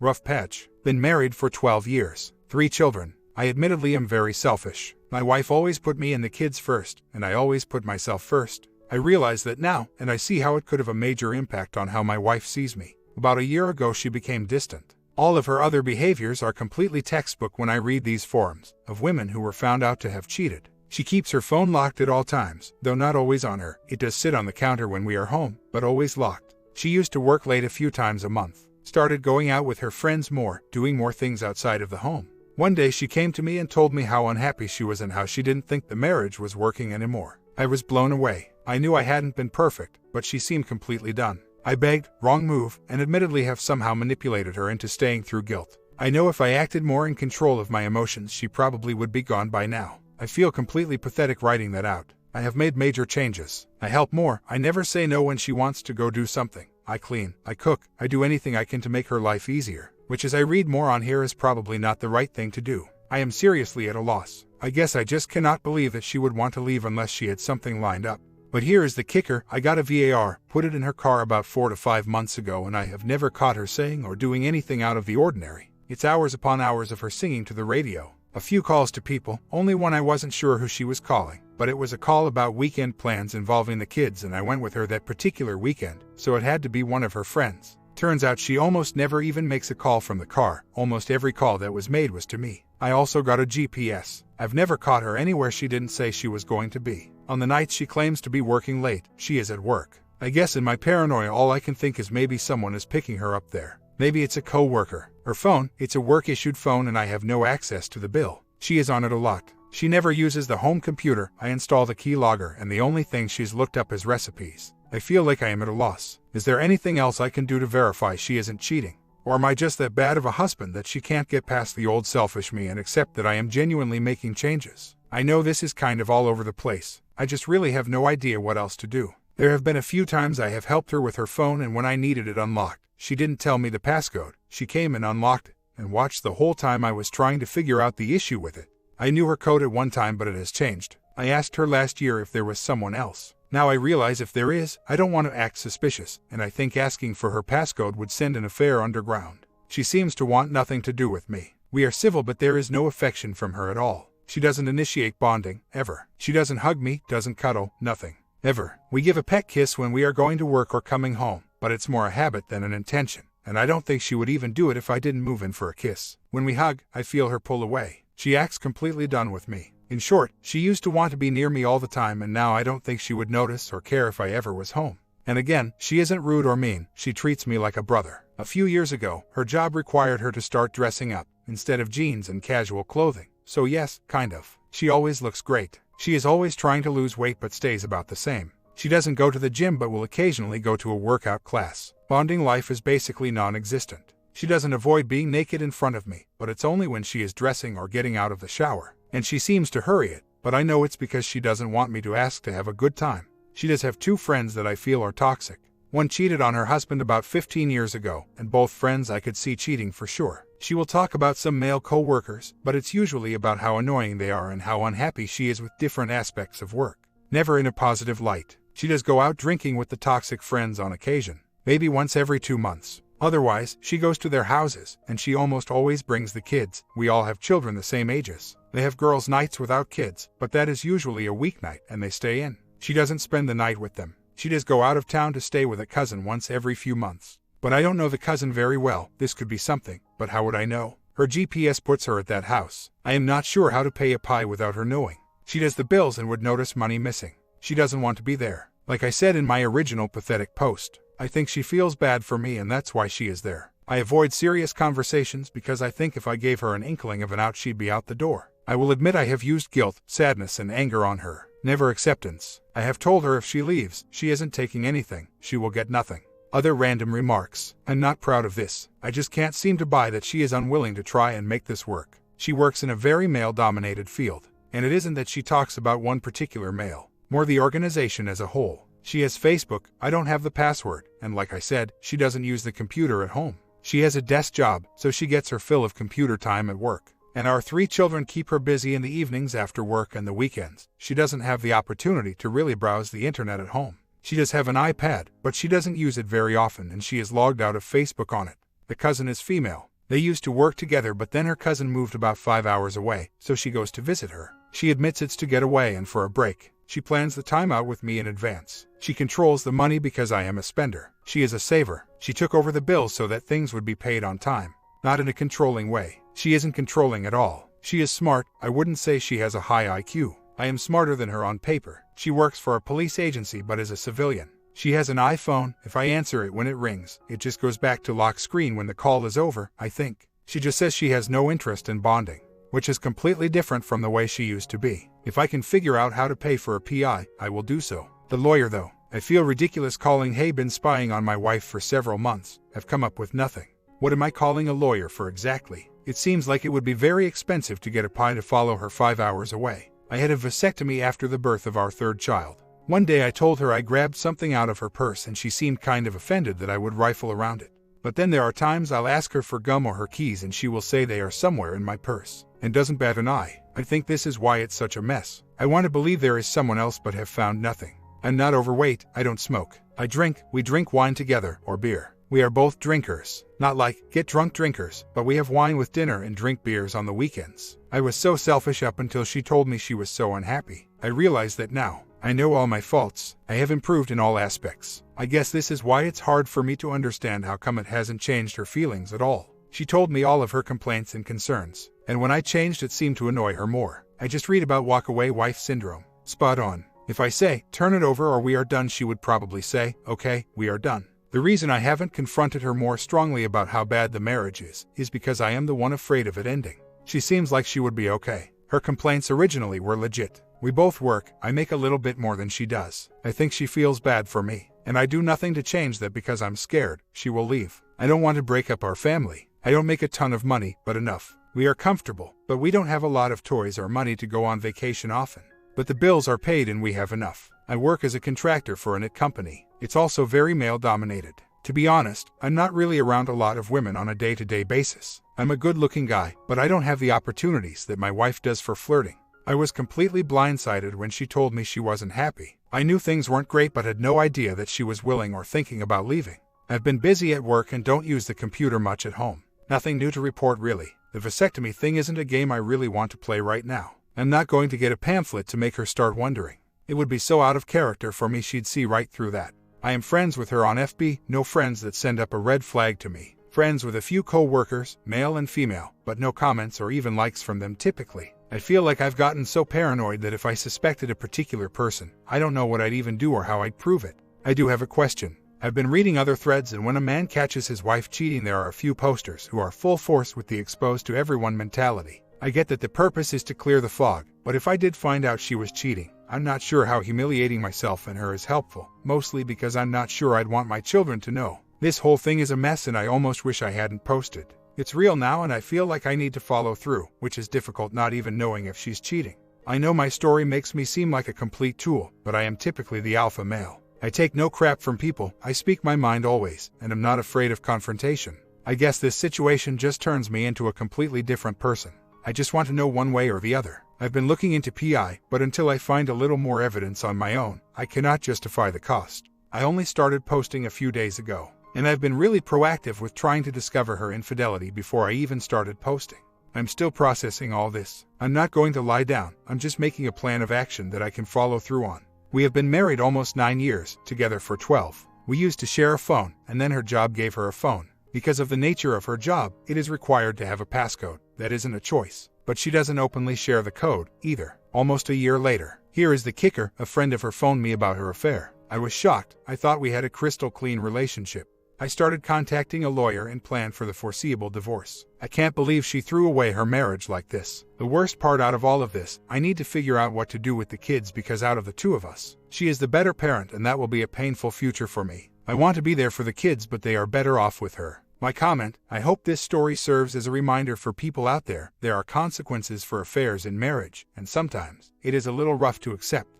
Rough patch. Been married for 12 years. 3 children. I admittedly am very selfish. My wife always put me and the kids first, and I always put myself first. I realize that now, and I see how it could have a major impact on how my wife sees me. About a year ago she became distant. All of her other behaviors are completely textbook when I read these forums of women who were found out to have cheated. She keeps her phone locked at all times, though not always on her. It does sit on the counter when we are home, but always locked. She used to work late a few times a month. Started going out with her friends more, doing more things outside of the home. One day she came to me and told me how unhappy she was and how she didn't think the marriage was working anymore. I was blown away. I knew I hadn't been perfect, but she seemed completely done. I begged, wrong move, and admittedly have somehow manipulated her into staying through guilt. I know if I acted more in control of my emotions she probably would be gone by now. I feel completely pathetic writing that out. I have made major changes. I help more. I never say no when she wants to go do something. I clean. I cook. I do anything I can to make her life easier. Which as I read more on here is probably not the right thing to do. I am seriously at a loss. I guess I just cannot believe that she would want to leave unless she had something lined up. But here is the kicker. I got a VAR, put it in her car about 4 to 5 months ago, and I have never caught her saying or doing anything out of the ordinary. It's hours upon hours of her singing to the radio. A few calls to people, only one I wasn't sure who she was calling, but it was a call about weekend plans involving the kids and I went with her that particular weekend, so it had to be one of her friends. Turns out she almost never even makes a call from the car. Almost every call that was made was to me. I also got a GPS. I've never caught her anywhere she didn't say she was going to be. On the nights she claims to be working late, she is at work. I guess in my paranoia all I can think is maybe someone is picking her up there. Maybe it's a co-worker. Her phone, it's a work-issued phone and I have no access to the bill. She is on it a lot. She never uses the home computer. I install the keylogger and the only thing she's looked up is recipes. I feel like I am at a loss. Is there anything else I can do to verify she isn't cheating? Or am I just that bad of a husband that she can't get past the old selfish me and accept that I am genuinely making changes? I know this is kind of all over the place. I just really have no idea what else to do. There have been a few times I have helped her with her phone and when I needed it unlocked, she didn't tell me the passcode. She came and unlocked it and watched the whole time I was trying to figure out the issue with it. I knew her code at one time but it has changed. I asked her last year if there was someone else. Now I realize if there is, I don't want to act suspicious, and I think asking for her passcode would send an affair underground. She seems to want nothing to do with me. We are civil but there is no affection from her at all. She doesn't initiate bonding, ever. She doesn't hug me, doesn't cuddle, nothing. Ever. We give a pet kiss when we are going to work or coming home, but it's more a habit than an intention, and I don't think she would even do it if I didn't move in for a kiss. When we hug, I feel her pull away. She acts completely done with me. In short, she used to want to be near me all the time and now I don't think she would notice or care if I ever was home. And again, she isn't rude or mean, she treats me like a brother. A few years ago, her job required her to start dressing up, instead of jeans and casual clothing. So yes, kind of. She always looks great. She is always trying to lose weight but stays about the same. She doesn't go to the gym but will occasionally go to a workout class. Bonding life is basically non-existent. She doesn't avoid being naked in front of me, but it's only when she is dressing or getting out of the shower. And she seems to hurry it, but I know it's because she doesn't want me to ask to have a good time. She does have 2 friends that I feel are toxic. One cheated on her husband about 15 years ago, and both friends I could see cheating for sure. She will talk about some male co-workers, but it's usually about how annoying they are and how unhappy she is with different aspects of work. Never in a positive light. She does go out drinking with the toxic friends on occasion, maybe once every 2 months. Otherwise, she goes to their houses, and she almost always brings the kids. We all have children the same ages. They have girls' nights without kids, but that is usually a weeknight, and they stay in. She doesn't spend the night with them. She does go out of town to stay with a cousin once every few months. But I don't know the cousin very well. This could be something, but how would I know? Her GPS puts her at that house. I am not sure how to pay a pie without her knowing. She does the bills and would notice money missing. She doesn't want to be there. Like I said in my original pathetic post, I think she feels bad for me and that's why she is there. I avoid serious conversations because I think if I gave her an inkling of an out she'd be out the door. I will admit I have used guilt, sadness and anger on her. Never acceptance. I have told her if she leaves, she isn't taking anything, she will get nothing. Other random remarks. I'm not proud of this. I just can't seem to buy that she is unwilling to try and make this work. She works in a very male-dominated field. And it isn't that she talks about one particular male, more the organization as a whole. She has Facebook, I don't have the password, and like I said, she doesn't use the computer at home. She has a desk job, so she gets her fill of computer time at work. And our 3 children keep her busy in the evenings after work and the weekends. She doesn't have the opportunity to really browse the internet at home. She does have an iPad, but she doesn't use it very often and she is logged out of Facebook on it. The cousin is female. They used to work together, but then her cousin moved about 5 hours away, so she goes to visit her. She admits it's to get away and for a break. She plans the time out with me in advance. She controls the money because I am a spender. She is a saver. She took over the bills so that things would be paid on time. Not in a controlling way. She isn't controlling at all. She is smart. I wouldn't say she has a high IQ. I am smarter than her on paper. She works for a police agency but is a civilian. She has an iPhone. If I answer it when it rings, it just goes back to lock screen when the call is over, I think. She just says she has no interest in bonding, which is completely different from the way she used to be. If I can figure out how to pay for a PI, I will do so. The lawyer though, I feel ridiculous calling. Hey, been spying on my wife for several months. Have come up with nothing. What am I calling a lawyer for exactly? It seems like it would be very expensive to get a PI to follow her 5 hours away. I had a vasectomy after the birth of our third child. One day I told her I grabbed something out of her purse and she seemed kind of offended that I would rifle around it. But then there are times I'll ask her for gum or her keys and she will say they are somewhere in my purse, and doesn't bat an eye. I think this is why it's such a mess. I want to believe there is someone else but have found nothing. I'm not overweight, I don't smoke. I drink, we drink wine together, or beer. We are both drinkers. Not like get drunk drinkers, but we have wine with dinner and drink beers on the weekends. I was so selfish up until she told me she was so unhappy. I realize that now. I know all my faults. I have improved in all aspects. I guess this is why it's hard for me to understand how come it hasn't changed her feelings at all. She told me all of her complaints and concerns, and when I changed it seemed to annoy her more. I just read about walk-away wife syndrome. Spot on. If I say, turn it over or we are done, she would probably say, okay, we are done. The reason I haven't confronted her more strongly about how bad the marriage is because I am the one afraid of it ending. She seems like she would be okay. Her complaints originally were legit. We both work. I make a little bit more than she does. I think she feels bad for me, and I do nothing to change that because I'm scared she will leave. I don't want to break up our family. I don't make a ton of money, but enough. We are comfortable, but we don't have a lot of toys or money to go on vacation often. But the bills are paid and we have enough. I work as a contractor for an IT company. It's also very male-dominated. To be honest, I'm not really around a lot of women on a day-to-day basis. I'm a good-looking guy, but I don't have the opportunities that my wife does for flirting. I was completely blindsided when she told me she wasn't happy. I knew things weren't great but had no idea that she was willing or thinking about leaving. I've been busy at work and don't use the computer much at home. Nothing new to report really. The vasectomy thing isn't a game I really want to play right now. I'm not going to get a pamphlet to make her start wondering. It would be so out of character for me, she'd see right through that. I am friends with her on FB, no friends that send up a red flag to me. Friends with a few co-workers, male and female, but no comments or even likes from them typically. I feel like I've gotten so paranoid that if I suspected a particular person, I don't know what I'd even do or how I'd prove it. I do have a question. I've been reading other threads, and when a man catches his wife cheating, there are a few posters who are full force with the exposed to everyone mentality. I get that the purpose is to clear the fog, but if I did find out she was cheating, I'm not sure how humiliating myself and her is helpful, mostly because I'm not sure I'd want my children to know. This whole thing is a mess and I almost wish I hadn't posted. It's real now and I feel like I need to follow through, which is difficult not even knowing if she's cheating. I know my story makes me seem like a complete tool, but I am typically the alpha male. I take no crap from people, I speak my mind always, and I'm not afraid of confrontation. I guess this situation just turns me into a completely different person. I just want to know one way or the other. I've been looking into PI, but until I find a little more evidence on my own, I cannot justify the cost. I only started posting a few days ago, and I've been really proactive with trying to discover her infidelity before I even started posting. I'm still processing all this. I'm not going to lie down, I'm just making a plan of action that I can follow through on. We have been married almost 9 years, together for 12. We used to share a phone, and then her job gave her a phone. Because of the nature of her job, it is required to have a passcode. That isn't a choice. But she doesn't openly share the code, either. Almost a year later. Here is the kicker, a friend of her phoned me about her affair. I was shocked. I thought we had a crystal clean relationship. I started contacting a lawyer and planned for the foreseeable divorce. I can't believe she threw away her marriage like this. The worst part out of all of this, I need to figure out what to do with the kids because out of the two of us, she is the better parent and that will be a painful future for me. I want to be there for the kids but they are better off with her. My comment, I hope this story serves as a reminder for people out there. There are consequences for affairs in marriage, and sometimes it is a little rough to accept.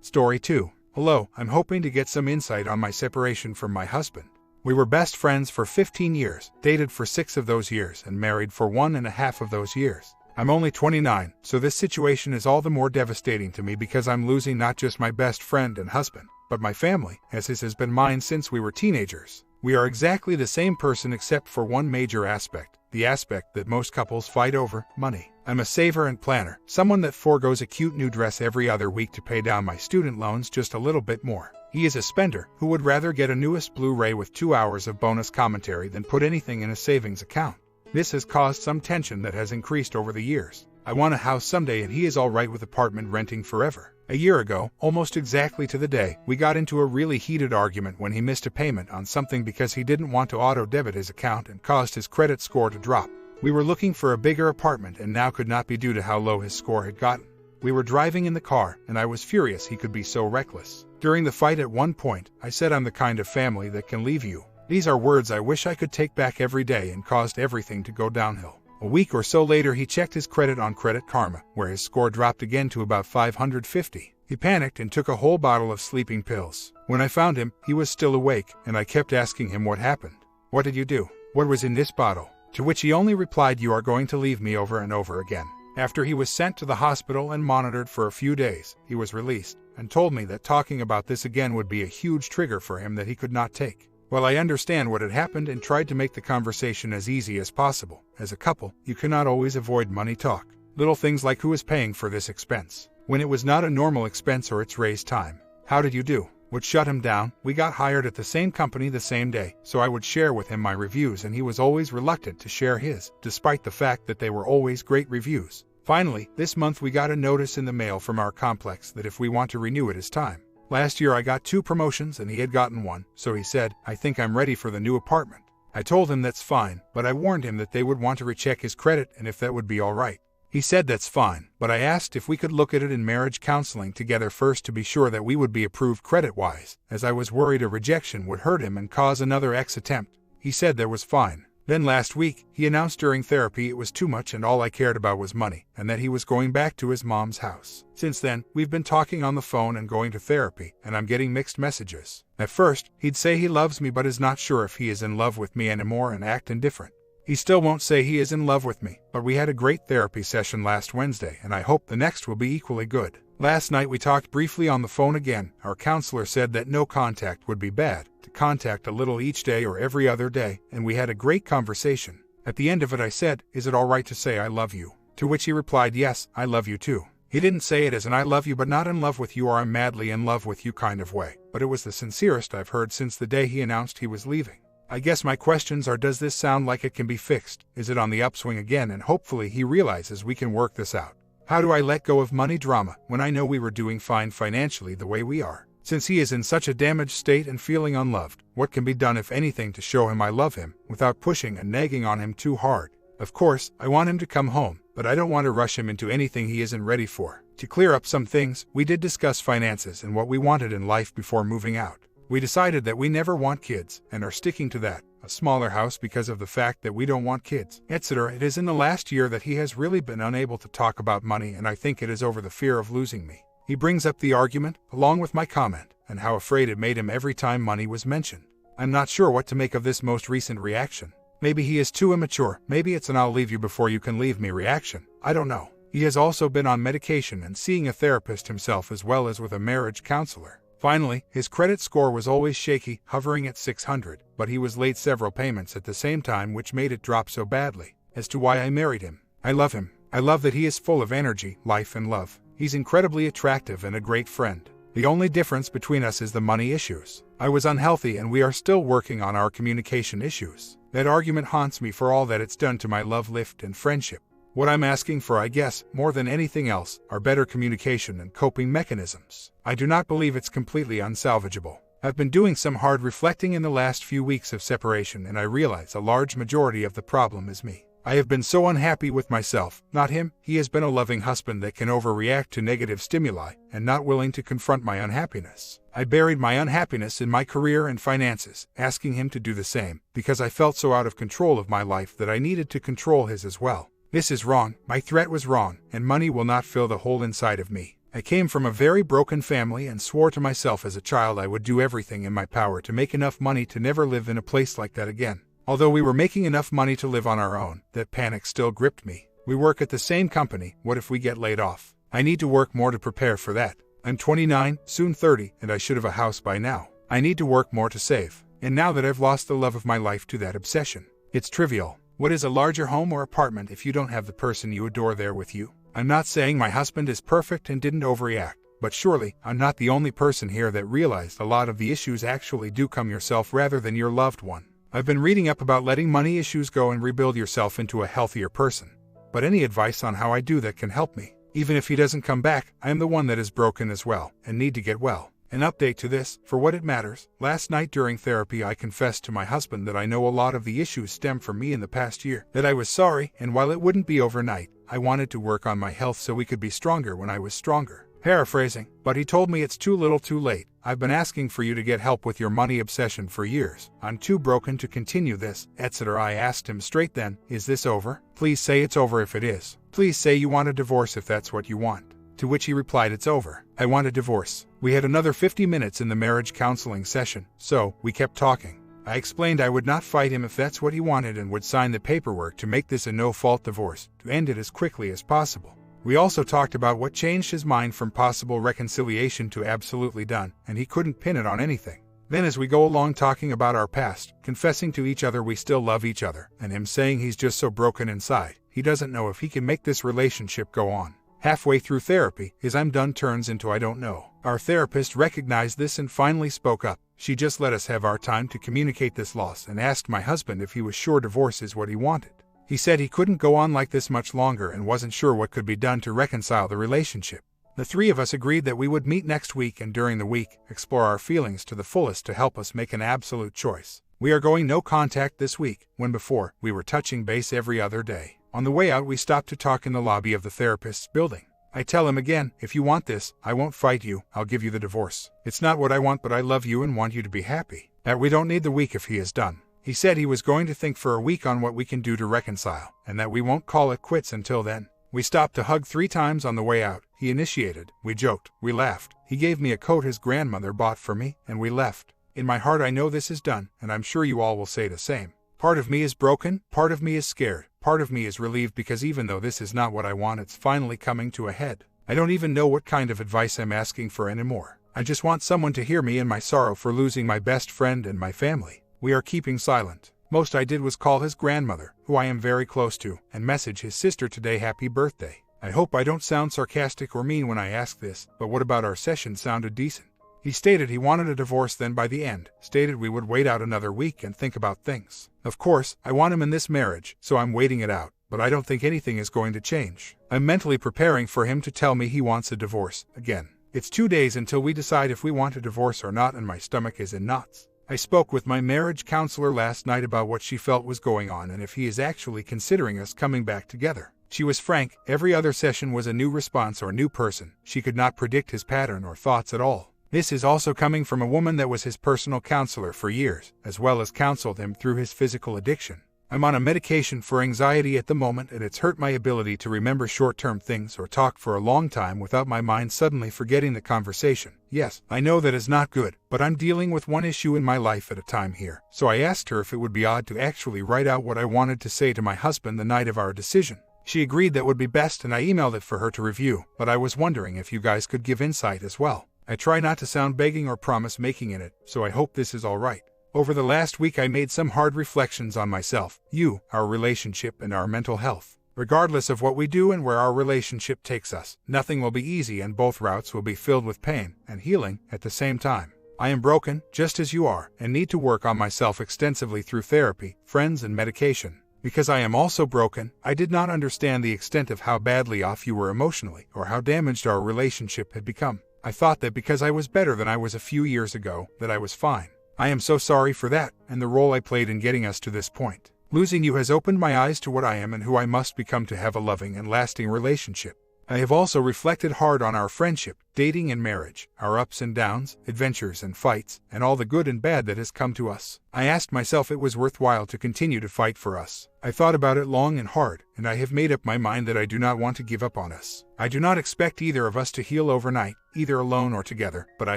Story 2. Hello, I'm hoping to get some insight on my separation from my husband. We were best friends for 15 years, dated for 6 of those years, and married for 1.5 of those years. I'm only 29, so this situation is all the more devastating to me because I'm losing not just my best friend and husband, but my family, as his has been mine since we were teenagers. We are exactly the same person except for one major aspect, the aspect that most couples fight over, money. I'm a saver and planner, someone that forgoes a cute new dress every other week to pay down my student loans just a little bit more. He is a spender who would rather get a newest Blu-ray with 2 hours of bonus commentary than put anything in a savings account. This has caused some tension that has increased over the years. I want a house someday and he is all right with apartment renting forever. A year ago, almost exactly to the day, we got into a really heated argument when he missed a payment on something because he didn't want to auto-debit his account and caused his credit score to drop. We were looking for a bigger apartment and now could not be due to how low his score had gotten. We were driving in the car, and I was furious he could be so reckless. During the fight at one point, I said I'm the kind of family that can leave you. These are words I wish I could take back every day and caused everything to go downhill. A week or so later he checked his credit on Credit Karma, where his score dropped again to about 550. He panicked and took a whole bottle of sleeping pills. When I found him, he was still awake, and I kept asking him what happened. What did you do? What was in this bottle? To which he only replied, you are going to leave me, over and over again. After he was sent to the hospital and monitored for a few days, he was released, and told me that talking about this again would be a huge trigger for him that he could not take. Well, I understand what had happened and tried to make the conversation as easy as possible. As a couple, you cannot always avoid money talk. Little things like who is paying for this expense, when it was not a normal expense or it's raised time. How did you do? Would shut him down. We got hired at the same company the same day, so I would share with him my reviews and he was always reluctant to share his, despite the fact that they were always great reviews. Finally, this month we got a notice in the mail from our complex that if we want to renew it is time. Last year I got 2 promotions and he had gotten 1, so he said, I think I'm ready for the new apartment. I told him that's fine, but I warned him that they would want to recheck his credit and if that would be all right. He said that's fine, but I asked if we could look at it in marriage counseling together first to be sure that we would be approved credit-wise, as I was worried a rejection would hurt him and cause another attempt. He said that was fine. Then last week, he announced during therapy it was too much and all I cared about was money, and that he was going back to his mom's house. Since then, we've been talking on the phone and going to therapy, and I'm getting mixed messages. At first, he'd say he loves me but is not sure if he is in love with me anymore and act indifferent. He still won't say he is in love with me, but we had a great therapy session last Wednesday and I hope the next will be equally good. Last night we talked briefly on the phone again. Our counselor said that no contact would be bad, to contact a little each day or every other day, and we had a great conversation. At the end of it I said, is it all right to say I love you? To which he replied, yes, I love you too. He didn't say it as an I love you but not in love with you or I'm madly in love with you kind of way, but it was the sincerest I've heard since the day he announced he was leaving. I guess my questions are, does this sound like it can be fixed? Is it on the upswing again? And hopefully he realizes we can work this out. How do I let go of money drama when I know we were doing fine financially the way we are? Since he is in such a damaged state and feeling unloved, what can be done if anything to show him I love him without pushing and nagging on him too hard? Of course, I want him to come home, but I don't want to rush him into anything he isn't ready for. To clear up some things, we did discuss finances and what we wanted in life before moving out. We decided that we never want kids, and are sticking to that, a smaller house because of the fact that we don't want kids, etc. It is in the last year that he has really been unable to talk about money, and I think it is over the fear of losing me. He brings up the argument, along with my comment, and how afraid it made him every time money was mentioned. I'm not sure what to make of this most recent reaction. Maybe he is too immature, maybe it's an I'll leave you before you can leave me reaction, I don't know. He has also been on medication and seeing a therapist himself as well as with a marriage counselor. Finally, his credit score was always shaky, hovering at 600, but he was late several payments at the same time which made it drop so badly. As to why I married him, I love him. I love that he is full of energy, life and love. He's incredibly attractive and a great friend. The only difference between us is the money issues. I was unhealthy and we are still working on our communication issues. That argument haunts me for all that it's done to my love life and friendship. What I'm asking for, I guess, more than anything else, are better communication and coping mechanisms. I do not believe it's completely unsalvageable. I've been doing some hard reflecting in the last few weeks of separation and I realize a large majority of the problem is me. I have been so unhappy with myself, not him. He has been a loving husband that can overreact to negative stimuli and not willing to confront my unhappiness. I buried my unhappiness in my career and finances, asking him to do the same, because I felt so out of control of my life that I needed to control his as well. This is wrong, my threat was wrong, and money will not fill the hole inside of me. I came from a very broken family and swore to myself as a child I would do everything in my power to make enough money to never live in a place like that again. Although we were making enough money to live on our own, that panic still gripped me. We work at the same company, what if we get laid off? I need to work more to prepare for that. I'm 29, soon 30, and I should have a house by now. I need to work more to save. And now that I've lost the love of my life to that obsession, it's trivial. What is a larger home or apartment if you don't have the person you adore there with you? I'm not saying my husband is perfect and didn't overreact, but surely I'm not the only person here that realized a lot of the issues actually do come yourself rather than your loved one. I've been reading up about letting money issues go and rebuild yourself into a healthier person. But any advice on how I do that can help me? Even if he doesn't come back, I am the one that is broken as well and need to get well. An update to this, for what it matters, last night during therapy I confessed to my husband that I know a lot of the issues stem from me in the past year, that I was sorry, and while it wouldn't be overnight, I wanted to work on my health so we could be stronger when I was stronger. Paraphrasing, but he told me it's too little too late. I've been asking for you to get help with your money obsession for years. I'm too broken to continue this, etc. I asked him straight then, is this over? Please say it's over if it is. Please say you want a divorce if that's what you want. To which he replied, it's over. I want a divorce. We had another 50 minutes in the marriage counseling session, so we kept talking. I explained I would not fight him if that's what he wanted and would sign the paperwork to make this a no-fault divorce, to end it as quickly as possible. We also talked about what changed his mind from possible reconciliation to absolutely done, and he couldn't pin it on anything. Then as we go along talking about our past, confessing to each other we still love each other, and him saying he's just so broken inside, he doesn't know if he can make this relationship go on. Halfway through therapy, his I'm done turns into I don't know. Our therapist recognized this and finally spoke up. She just let us have our time to communicate this loss and asked my husband if he was sure divorce is what he wanted. He said he couldn't go on like this much longer and wasn't sure what could be done to reconcile the relationship. The three of us agreed that we would meet next week and during the week, explore our feelings to the fullest to help us make an absolute choice. We are going no contact this week, when before, we were touching base every other day. On the way out we stopped to talk in the lobby of the therapist's building. I tell him again, if you want this, I won't fight you, I'll give you the divorce. It's not what I want, but I love you and want you to be happy. That we don't need the week if he is done. He said he was going to think for a week on what we can do to reconcile, and that we won't call it quits until then. We stopped to hug 3 times on the way out. He initiated, we joked, we laughed. He gave me a coat his grandmother bought for me, and we left. In my heart I know this is done, and I'm sure you all will say the same. Part of me is broken, part of me is scared, part of me is relieved because even though this is not what I want, it's finally coming to a head. I don't even know what kind of advice I'm asking for anymore. I just want someone to hear me in my sorrow for losing my best friend and my family. We are keeping silent. Most I did was call his grandmother, who I am very close to, and message his sister today happy birthday. I hope I don't sound sarcastic or mean when I ask this, but what about our session sounded decent? He stated he wanted a divorce, then by the end, stated we would wait out another week and think about things. Of course, I want him in this marriage, so I'm waiting it out, but I don't think anything is going to change. I'm mentally preparing for him to tell me he wants a divorce, again. It's 2 days until we decide if we want a divorce or not, and my stomach is in knots. I spoke with my marriage counselor last night about what she felt was going on and if he is actually considering us coming back together. She was frank, every other session was a new response or new person. She could not predict his pattern or thoughts at all. This is also coming from a woman that was his personal counselor for years, as well as counseled him through his physical addiction. I'm on a medication for anxiety at the moment, and it's hurt my ability to remember short-term things or talk for a long time without my mind suddenly forgetting the conversation. Yes, I know that is not good, but I'm dealing with one issue in my life at a time here. So I asked her if it would be odd to actually write out what I wanted to say to my husband the night of our decision. She agreed that would be best, and I emailed it for her to review, but I was wondering if you guys could give insight as well. I try not to sound begging or promise making in it, so I hope this is all right. Over the last week I made some hard reflections on myself, you, our relationship, and our mental health. Regardless of what we do and where our relationship takes us, nothing will be easy, and both routes will be filled with pain and healing at the same time. I am broken, just as you are, and need to work on myself extensively through therapy, friends, and medication. Because I am also broken, I did not understand the extent of how badly off you were emotionally, or how damaged our relationship had become. I thought that because I was better than I was a few years ago, that I was fine. I am so sorry for that, and the role I played in getting us to this point. Losing you has opened my eyes to what I am and who I must become to have a loving and lasting relationship. I have also reflected hard on our friendship, dating and marriage, our ups and downs, adventures and fights, and all the good and bad that has come to us. I asked myself it was worthwhile to continue to fight for us. I thought about it long and hard, and I have made up my mind that I do not want to give up on us. I do not expect either of us to heal overnight, either alone or together, but I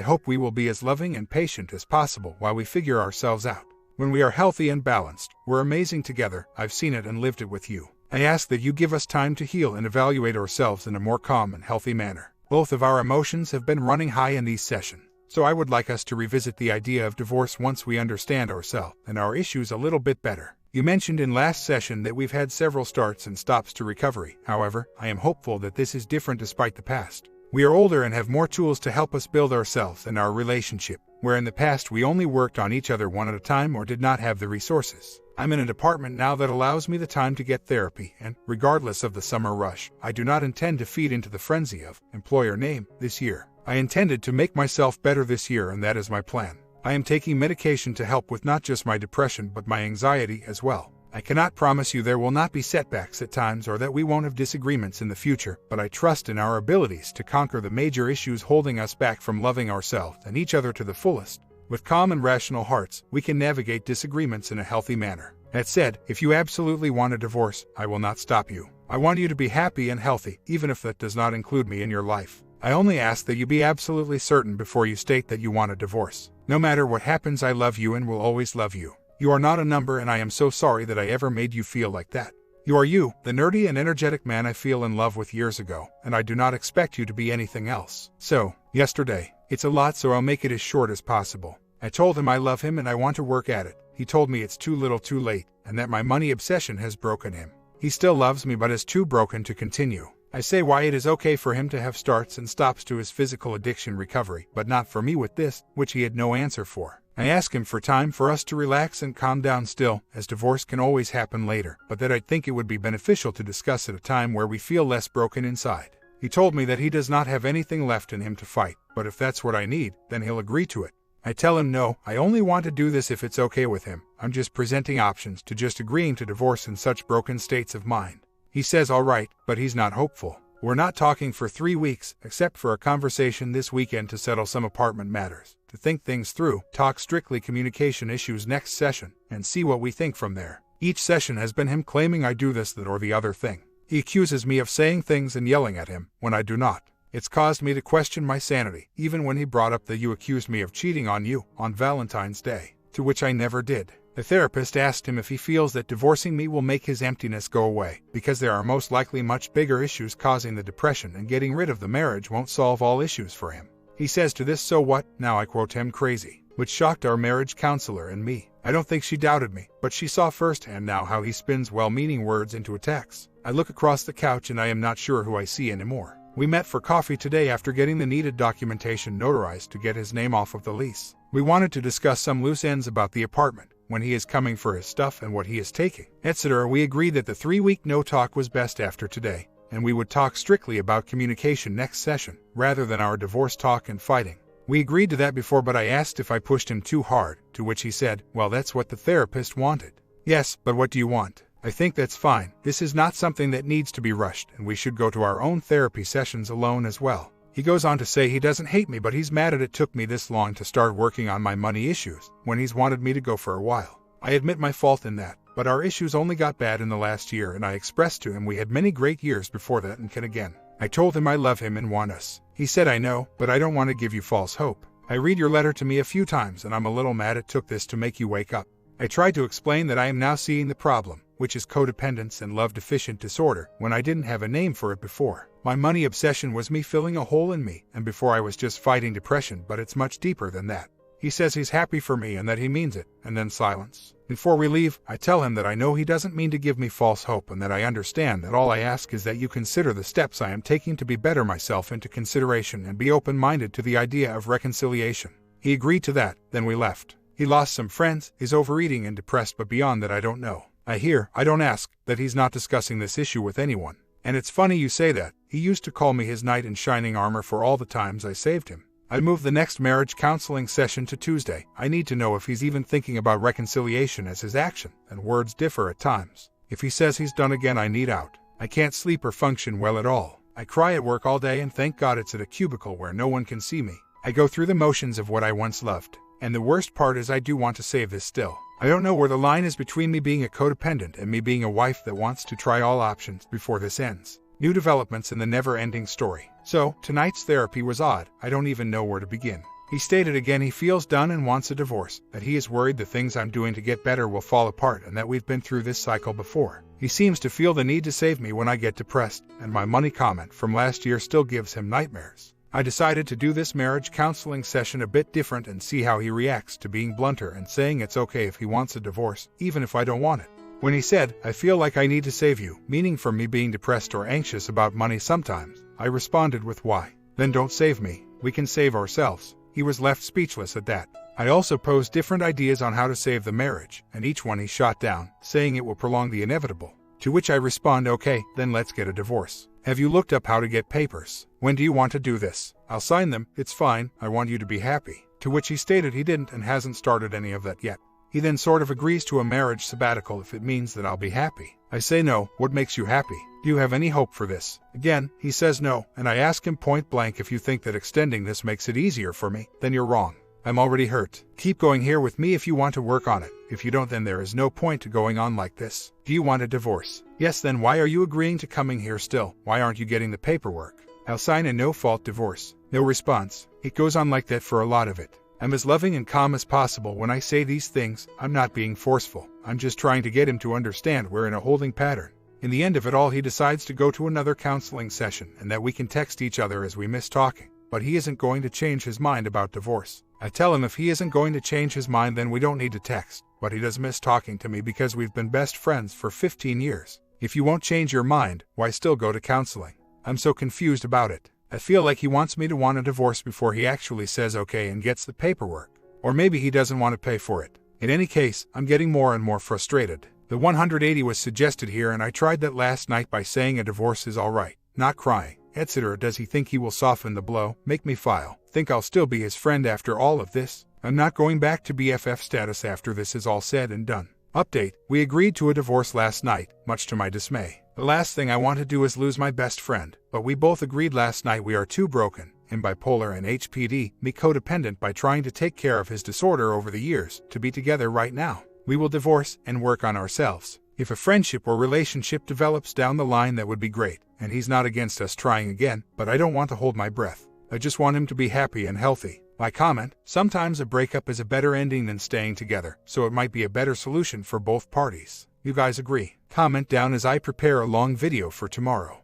hope we will be as loving and patient as possible while we figure ourselves out. When we are healthy and balanced, we're amazing together. I've seen it and lived it with you. I ask that you give us time to heal and evaluate ourselves in a more calm and healthy manner. Both of our emotions have been running high in these sessions, So I would like us to revisit the idea of divorce once we understand ourselves and our issues a little bit better. You mentioned in last session that we've had several starts and stops to recovery. However, I am hopeful that this is different despite the past. We are older and have more tools to help us build ourselves and our relationship, where in the past we only worked on each other one at a time or did not have the resources. I'm in a department now that allows me the time to get therapy, and, regardless of the summer rush, I do not intend to feed into the frenzy of employer name this year. I intended to make myself better this year, and that is my plan. I am taking medication to help with not just my depression but my anxiety as well. I cannot promise you there will not be setbacks at times or that we won't have disagreements in the future, but I trust in our abilities to conquer the major issues holding us back from loving ourselves and each other to the fullest. With calm and rational hearts, we can navigate disagreements in a healthy manner. That said, if you absolutely want a divorce, I will not stop you. I want you to be happy and healthy, even if that does not include me in your life. I only ask that you be absolutely certain before you state that you want a divorce. No matter what happens, I love you and will always love you. You are not a number, and I am so sorry that I ever made you feel like that. You are you, the nerdy and energetic man I feel in love with years ago, and I do not expect you to be anything else. So, yesterday. It's a lot, so I'll make it as short as possible. I told him I love him and I want to work at it. He told me it's too little too late, and that my money obsession has broken him. He still loves me but is too broken to continue. I say why it is okay for him to have starts and stops to his physical addiction recovery, but not for me with this, which he had no answer for. I ask him for time for us to relax and calm down still, as divorce can always happen later, but that I think it would be beneficial to discuss at a time where we feel less broken inside. He told me that he does not have anything left in him to fight, but if that's what I need, then he'll agree to it. I tell him no, I only want to do this if it's okay with him. I'm just presenting options to just agreeing to divorce in such broken states of mind. He says all right, but he's not hopeful. We're not talking for 3 weeks, except for a conversation this weekend to settle some apartment matters, to think things through, talk strictly communication issues next session, and see what we think from there. Each session has been him claiming I do this, that, or the other thing. He accuses me of saying things and yelling at him, when I do not. It's caused me to question my sanity, even when he brought up that you accused me of cheating on you, on Valentine's Day, to which I never did. The therapist asked him if he feels that divorcing me will make his emptiness go away, because there are most likely much bigger issues causing the depression, and getting rid of the marriage won't solve all issues for him. He says to this, so what, now I quote him, crazy, which shocked our marriage counselor and me. I don't think she doubted me, but she saw firsthand now how he spins well-meaning words into attacks. I look across the couch and I am not sure who I see anymore. We met for coffee today after getting the needed documentation notarized to get his name off of the lease. We wanted to discuss some loose ends about the apartment, when he is coming for his stuff and what he is taking, etc. We agreed that the 3-week no talk was best after today, and we would talk strictly about communication next session, rather than our divorce talk and fighting. We agreed to that before, but I asked if I pushed him too hard, to which he said, well, that's what the therapist wanted. Yes, but what do you want? I think that's fine. This is not something that needs to be rushed, and we should go to our own therapy sessions alone as well. He goes on to say he doesn't hate me, but he's mad at it took me this long to start working on my money issues, when he's wanted me to go for a while. I admit my fault in that, but our issues only got bad in the last year, and I expressed to him we had many great years before that and can again. I told him I love him and want us. He said I know, but I don't want to give you false hope. I read your letter to me a few times and I'm a little mad it took this to make you wake up. I tried to explain that I am now seeing the problem, which is codependence and love-deficient disorder, when I didn't have a name for it before. My money obsession was me filling a hole in me, and before I was just fighting depression, but it's much deeper than that. He says he's happy for me and that he means it, and then silence. Before we leave, I tell him that I know he doesn't mean to give me false hope and that I understand that all I ask is that you consider the steps I am taking to be better myself into consideration and be open-minded to the idea of reconciliation. He agreed to that, then we left. He lost some friends, is overeating and depressed, but beyond that I don't know. I don't ask, that he's not discussing this issue with anyone. And it's funny you say that. He used to call me his knight in shining armor for all the times I saved him. I moved the next marriage counseling session to Tuesday. I need to know if he's even thinking about reconciliation as his action, and words differ at times. If he says he's done again, I need out. I can't sleep or function well at all. I cry at work all day, and thank God it's at a cubicle where no one can see me. I go through the motions of what I once loved. And the worst part is I do want to save this still. I don't know where the line is between me being a codependent and me being a wife that wants to try all options before this ends. New developments in the never-ending story. So, tonight's therapy was odd. I don't even know where to begin. He stated again he feels done and wants a divorce, that he is worried the things I'm doing to get better will fall apart and that we've been through this cycle before. He seems to feel the need to save me when I get depressed, and my money comment from last year still gives him nightmares. I decided to do this marriage counseling session a bit different and see how he reacts to being blunter and saying it's okay if he wants a divorce, even if I don't want it. When he said, "I feel like I need to save you," meaning from me being depressed or anxious about money sometimes, I responded with, "Why? Then don't save me. We can save ourselves." He was left speechless at that. I also posed different ideas on how to save the marriage, and each one he shot down, saying it will prolong the inevitable. To which I respond, "Okay, then let's get a divorce. Have you looked up how to get papers? When do you want to do this? I'll sign them. It's fine. I want you to be happy." To which he stated he didn't and hasn't started any of that yet. He then sort of agrees to a marriage sabbatical if it means that I'll be happy. I say, "No, what makes you happy? Do you have any hope for this?" Again, he says no, and I ask him point blank, "If you think that extending this makes it easier for me, then you're wrong. I'm already hurt. Keep going here with me if you want to work on it. If you don't, then there is no point to going on like this. Do you want a divorce? Yes, then why are you agreeing to coming here still? Why aren't you getting the paperwork? I'll sign a no-fault divorce." No response. It goes on like that for a lot of it. I'm as loving and calm as possible when I say these things. I'm not being forceful. I'm just trying to get him to understand we're in a holding pattern. In the end of it all, he decides to go to another counseling session and that we can text each other as we miss talking. But he isn't going to change his mind about divorce. I tell him if he isn't going to change his mind, then we don't need to text. But he does miss talking to me because we've been best friends for 15 years. If you won't change your mind, why still go to counseling? I'm so confused about it. I feel like he wants me to want a divorce before he actually says okay and gets the paperwork. Or maybe he doesn't want to pay for it. In any case, I'm getting more and more frustrated. The 180 was suggested here, and I tried that last night by saying a divorce is alright, not crying, etc. Does he think he will soften the blow, make me file? Think I'll still be his friend after all of this? I'm not going back to BFF status after this is all said and done. Update: we agreed to a divorce last night, much to my dismay. The last thing I want to do is lose my best friend, but we both agreed last night we are too broken, and bipolar and HPD, me codependent by trying to take care of his disorder over the years, to be together right now. We will divorce and work on ourselves. If a friendship or relationship develops down the line, that would be great, and he's not against us trying again, but I don't want to hold my breath. I just want him to be happy and healthy. My comment: sometimes a breakup is a better ending than staying together, so it might be a better solution for both parties. You guys agree? Comment down as I prepare a long video for tomorrow.